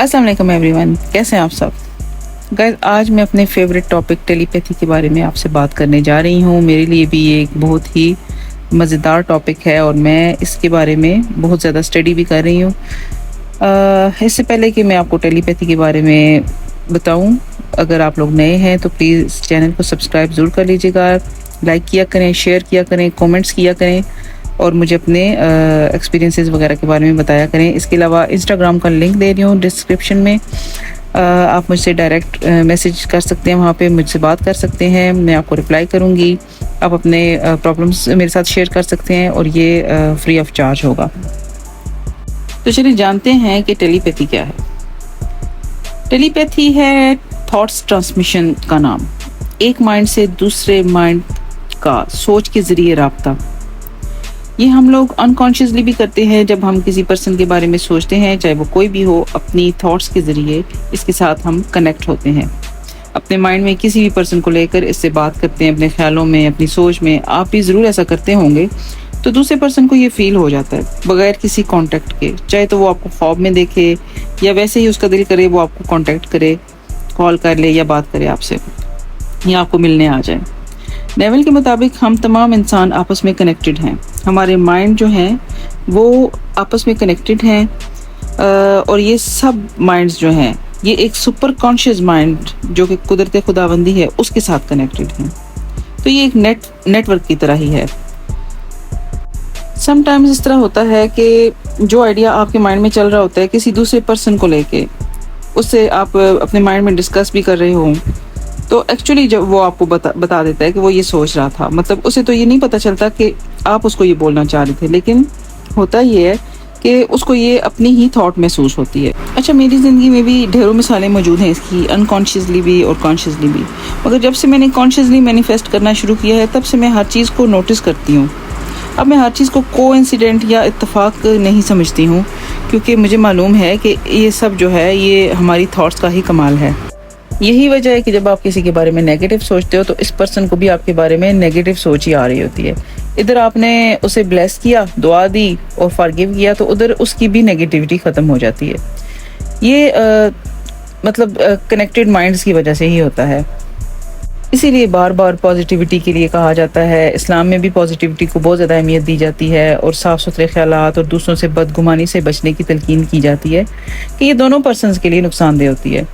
अस्सलाम वालेकुम एवरीवन, कैसे हैं आप सब। गाइस, आज मैं अपने फेवरेट टॉपिक टेलीपैथी के बारे में आपसे बात करने जा रही हूँ। मेरे लिए भी ये एक बहुत ही मज़ेदार टॉपिक है और मैं इसके बारे में बहुत ज़्यादा स्टडी भी कर रही हूँ। इससे पहले कि मैं आपको टेलीपैथी के बारे में बताऊँ, अगर आप लोग नए हैं तो प्लीज़ चैनल को सब्सक्राइब ज़रूर कर लीजिएगा, लाइक किया करें, शेयर किया करें, कमेंट्स किया करें और मुझे अपने एक्सपीरियंसेस वगैरह के बारे में बताया करें। इसके अलावा इंस्टाग्राम का लिंक दे रही हूँ डिस्क्रिप्शन में, आप मुझसे डायरेक्ट मैसेज कर सकते हैं, वहाँ पे मुझसे बात कर सकते हैं, मैं आपको रिप्लाई करूँगी। आप अपने प्रॉब्लम्स मेरे साथ शेयर कर सकते हैं और ये फ्री ऑफ चार्ज होगा। तो चलिए जानते हैं कि टेलीपैथी क्या है। टेलीपैथी है थॉट्स ट्रांसमिशन का नाम, एक माइंड से दूसरे माइंड का सोच के ज़रिए राब्ता। ये हम लोग अनकॉन्शियसली भी करते हैं जब हम किसी पर्सन के बारे में सोचते हैं, चाहे वो कोई भी हो, अपनी थॉट्स के ज़रिए इसके साथ हम कनेक्ट होते हैं। अपने माइंड में किसी भी पर्सन को लेकर इससे बात करते हैं, अपने ख्यालों में, अपनी सोच में। आप भी ज़रूर ऐसा करते होंगे। तो दूसरे पर्सन को ये फील हो जाता है बगैर किसी कांटेक्ट के, चाहे तो वो आपको ख्वाब में देखे या वैसे ही उसका दिल करे वो आपको कांटेक्ट करे, कॉल कर ले या बात करे आपसे या आपको मिलने आ जाए। नेवल के मुताबिक हम तमाम इंसान आपस में कनेक्टेड हैं। हमारे माइंड जो हैं वो आपस में कनेक्टेड हैं और ये सब माइंड्स जो हैं ये एक सुपर कॉन्शियस माइंड जो कि कुदरत खुदाबंदी है उसके साथ कनेक्टेड हैं। तो ये एक नेटवर्क की तरह ही है। समटाइम्स इस तरह होता है कि जो आइडिया आपके माइंड में चल रहा होता है किसी दूसरे पर्सन को लेके, उससे आप अपने माइंड में डिस्कस भी कर रहे हो, तो एक्चुअली जब वो आपको बता देता है कि वो ये सोच रहा था, मतलब उसे तो ये नहीं पता चलता कि आप उसको ये बोलना चाह रहे थे, लेकिन होता ये है कि उसको ये अपनी ही थॉट महसूस होती है। अच्छा, मेरी ज़िंदगी में भी ढेरों मिसालें मौजूद हैं इसकी, अनकॉन्शियसली भी और कॉन्शियसली भी। मगर जब से मैंने कॉन्शियसली मैनिफेस्ट करना शुरू किया है तब से मैं हर चीज़ को नोटिस करती हूँ। अब मैं हर चीज़ को कोइंसिडेंट या इत्तेफाक नहीं समझती हूँ, क्योंकि मुझे मालूम है कि ये सब जो है ये हमारी थॉट्स का ही कमाल है। यही वजह है कि जब आप किसी के बारे में नेगेटिव सोचते हो तो इस पर्सन को भी आपके बारे में नेगेटिव सोच ही आ रही होती है। इधर आपने उसे ब्लेस किया, दुआ दी और फॉरगिव किया, तो उधर उसकी भी नेगेटिविटी ख़त्म हो जाती है। ये मतलब कनेक्टेड माइंड्स की वजह से ही होता है। इसीलिए बार बार पॉजिटिविटी के लिए कहा जाता है। इस्लाम में भी पॉजिटिविटी को बहुत ज़्यादा अहमियत दी जाती है और साफ़ सुथरे ख्यालात और दूसरों से बदगुमानी से बचने की तलकीन की जाती है कि ये दोनों पर्सनस के लिए नुकसानदेह होती है।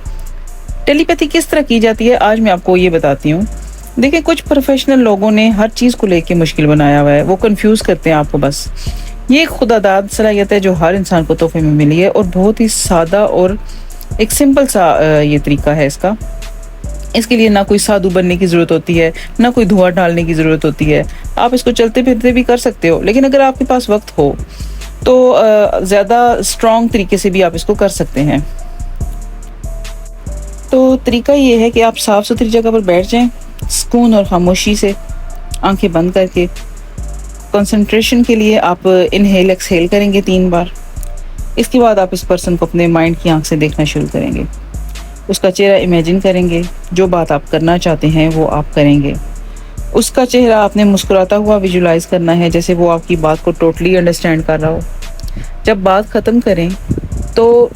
टेलीपैथी किस तरह की जाती है आज मैं आपको ये बताती हूँ। देखिए, कुछ प्रोफेशनल लोगों ने हर चीज़ को लेके मुश्किल बनाया हुआ है, वो कंफ्यूज करते हैं आपको। बस ये एक खुदादाद सलाहियत है जो हर इंसान को तोहफे में मिली है और बहुत ही सादा और एक सिंपल सा ये तरीका है इसका। इसके लिए ना कोई साधु बनने की ज़रूरत होती है, ना कोई धुआं डालने की ज़रूरत होती है। आप इसको चलते फिरते भी कर सकते हो, लेकिन अगर आपके पास वक्त हो तो ज़्यादा स्ट्रॉन्ग तरीके से भी आप इसको कर सकते हैं। तो तरीका ये है कि आप साफ़ सुथरी जगह पर बैठ जाएं, सुकून और खामोशी से आंखें बंद करके। कंसंट्रेशन के लिए आप इनहेल एक्सहेल करेंगे 3 बार। इसके बाद आप इस पर्सन को अपने माइंड की आंख से देखना शुरू करेंगे, उसका चेहरा इमेजिन करेंगे, जो बात आप करना चाहते हैं वो आप करेंगे। उसका चेहरा आपने मुस्कुराता हुआ विजुलाइज करना है, जैसे वो आपकी बात को टोटली अंडरस्टैंड कर रहा हो। जब बात ख़त्म करें तो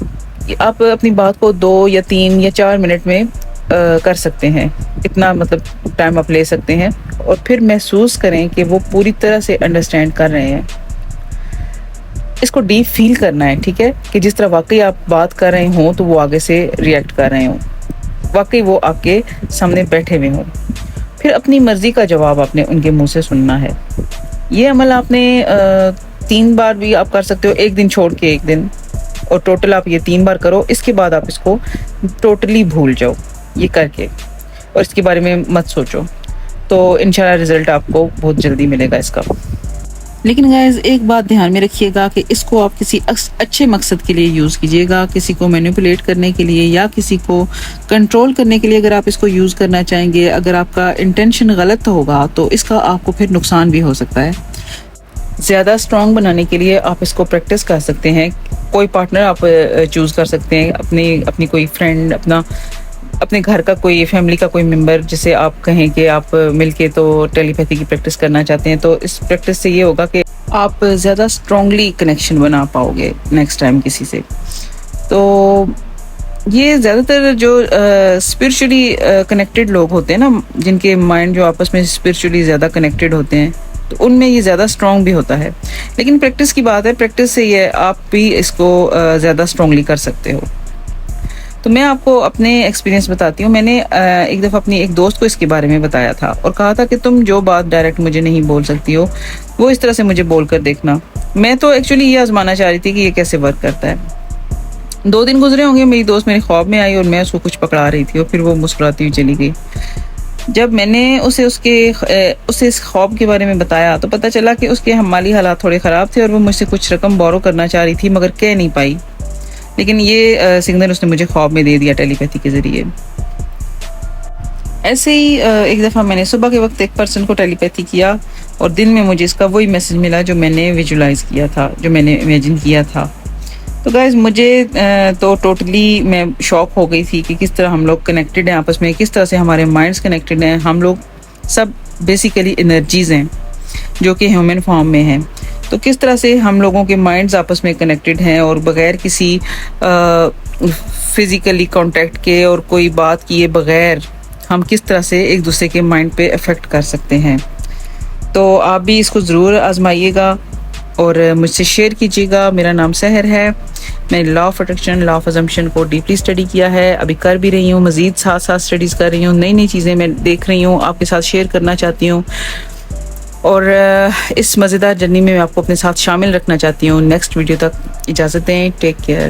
आप अपनी बात को 2 या 3 या 4 मिनट में कर सकते हैं, इतना मतलब टाइम आप ले सकते हैं, और फिर महसूस करें कि वो पूरी तरह से अंडरस्टैंड कर रहे हैं। इसको डीप फील करना है, ठीक है, कि जिस तरह वाकई आप बात कर रहे हों तो वो आगे से रिएक्ट कर रहे हों, वाकई वो आपके सामने बैठे हुए हों। फिर अपनी मर्ज़ी का जवाब आपने उनके मुंह से सुनना है। ये अमल आपने 3 बार भी आप कर सकते हो, एक दिन छोड़ के एक दिन, और टोटल आप ये 3 बार करो। इसके बाद आप इसको टोटली भूल जाओ ये करके और इसके बारे में मत सोचो, तो इंशाल्लाह रिज़ल्ट आपको बहुत जल्दी मिलेगा इसका। लेकिन गाइस, एक बात ध्यान में रखिएगा कि इसको आप किसी अच्छे मकसद के लिए यूज़ कीजिएगा, किसी को मैनिपुलेट करने के लिए या किसी को कंट्रोल करने के लिए अगर आप इसको यूज़ करना चाहेंगे, अगर आपका इंटेंशन गलत होगा तो इसका आपको फिर नुकसान भी हो सकता है। ज़्यादा स्ट्रॉन्ग बनाने के लिए आप इसको प्रैक्टिस कर सकते हैं। कोई पार्टनर आप चूज़ कर सकते हैं, अपनी कोई फ्रेंड, अपने घर का कोई, फैमिली का कोई मेंबर, जिसे आप कहें कि आप मिलके तो टेलीपैथी की प्रैक्टिस करना चाहते हैं। तो इस प्रैक्टिस से ये होगा कि आप ज़्यादा स्ट्रॉन्गली कनेक्शन बना पाओगे नेक्स्ट टाइम किसी से। तो یہ زیادہ تر جو اسپرچولی کنیکٹڈ لوگ ہوتے ہیں نا، جن کے مائنڈ جو آپس میں اسپرچولی زیادہ کنیکٹڈ ہوتے ہیں، تو ان میں یہ زیادہ اسٹرانگ بھی ہوتا ہے. لیکن پریکٹس کی بات ہے، پریکٹس سے یہ آپ بھی اس کو زیادہ اسٹرانگلی کر سکتے ہو. تو میں آپ کو اپنے ایکسپیرینس بتاتی ہوں. میں نے ایک دفعہ اپنی ایک دوست کو اس کے بارے میں بتایا تھا اور کہا تھا کہ تم جو بات ڈائریکٹ مجھے نہیں بول سکتی ہو، وہ اس طرح سے مجھے بول کر دیکھنا. میں تو ایکچولی یہ آزمانا چاہ رہی تھی کہ یہ کیسے ورک کرتا ہے. 2 دن گزرے ہوں گے، میری دوست میرے خواب میں آئی اور میں اس کو کچھ پکڑا رہی تھی اور پھر وہ مسکراتی ہوئی چلی گئی. جب میں نے اسے اس خواب کے بارے میں بتایا تو پتہ چلا کہ اس کے مالی حالات تھوڑے خراب تھے اور وہ مجھ سے کچھ رقم بورو کرنا چاہ رہی تھی مگر کہہ نہیں پائی. لیکن یہ سگنل اس نے مجھے خواب میں دے دیا ٹیلی پیتھی کے ذریعے. ایسے ہی ایک دفعہ میں نے صبح کے وقت ایک پرسن کو ٹیلی پیتھی کیا اور دن میں مجھے اس کا وہی میسج ملا جو میں نے ویژولائز کیا تھا، جو میں نے امیجن کیا تھا. تو گائز مجھے تو ٹوٹلی میں شاک ہو گئی تھی کہ کس طرح ہم لوگ کنیکٹڈ ہیں آپس میں، کس طرح سے ہمارے مائنڈس کنیکٹڈ ہیں. ہم لوگ سب بیسیکلی انرجیز ہیں جو کہ ہیومن فارم میں ہیں. تو کس طرح سے ہم لوگوں کے مائنڈز آپس میں کنیکٹڈ ہیں اور بغیر کسی فزیکلی کانٹیکٹ کے اور کوئی بات کیے بغیر ہم کس طرح سے ایک دوسرے کے مائنڈ پہ افیکٹ کر سکتے ہیں. تو آپ بھی اس کو ضرور آزمائیے گا اور مجھ سے شیئر کیجیے گا. میرا نام سحر ہے. میں law of attraction, law of assumption کو ڈیپلی اسٹڈی کیا ہے، ابھی کر بھی رہی ہوں، مزید ساتھ اسٹڈیز کر رہی ہوں، نئی چیزیں میں دیکھ رہی ہوں، آپ کے ساتھ شیئر کرنا چاہتی ہوں. اور اس مزیدار جرنی میں آپ کو اپنے ساتھ شامل رکھنا چاہتی ہوں. نیکسٹ ویڈیو تک اجازت دیں. Take care.